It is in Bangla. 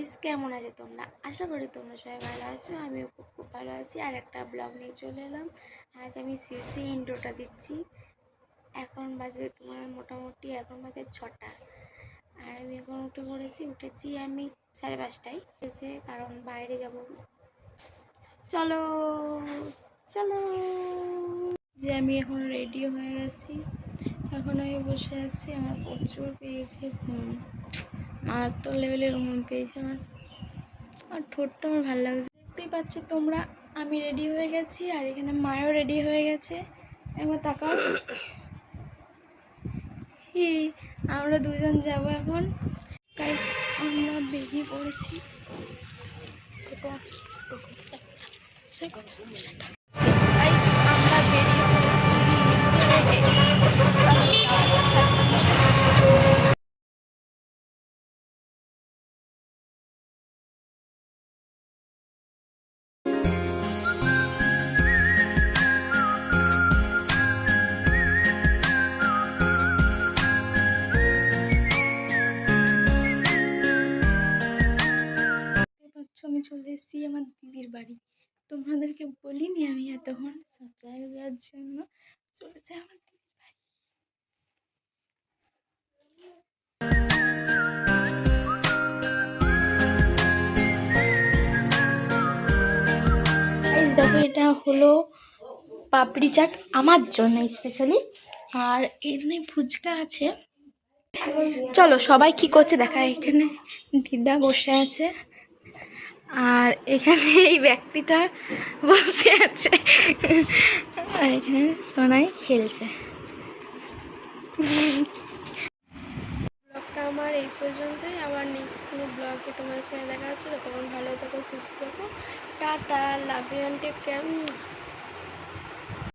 গাইস, কেমন আছো তোমরা? আশা করি তোমরা সবাই ভালো আছো। আমিও খুব খুব ভালো আছি। আর একটা ব্লগ নিয়ে চলে এলাম। আজ আমি সিরিয়াসলি ইন্ট্রোটা দিচ্ছি। এখন বাজে তোমার মোটামুটি এখন বাজে 6টা। আর আমি এখন উঠেছি আমি 5:30টায় এসে, কারণ বাইরে যাব। চলো চলো, যে আমি এখন রেডি হয়ে গেছি। এখন আমি বসে আছি। আমার প্রচুর পেয়েছে ঘুম, মারাত্মক লেভেলের ঘুম পেয়েছে আমার। আর ঠোঁটটা আমার ভালো লাগছে, দেখতেই পাচ্ছ তোমরা। আমি রেডি হয়ে গেছি, আর এখানে মায়ও রেডি হয়ে গেছে। একবার তাকাও। আমরা দুজন যাব এখন। গাইস, আমরা বেরিয়ে পড়েছি। গাইস, আমরা বেরিয়ে পড়েছি। আমি চলে এসেছি আমার দিদির বাড়ি। তোমাদেরকে বলিনি আমি এতক্ষণ সাপ্লাই দেওয়ার জন্য চলেছে আমার দিদির বাড়ি। দেখো, এটা হলো পাপড়ি চাট আমার জন্য স্পেশালি। আর এখানে ফুচকা আছে। চলো সবাই কি করছে দেখা। এখানে দিদা বসে আছে, আর এখানে এই ব্যক্তিটা বসে আছে, আর এখানে সোনাই খেলছে। ব্লগটা আমার এই পর্যন্তই। আবার নেক্সট কোনো ব্লগে তোমার সাথে দেখা হচ্ছে। তখন ভালো থাকো, সুস্থ থাকো। Tata, love you and take care.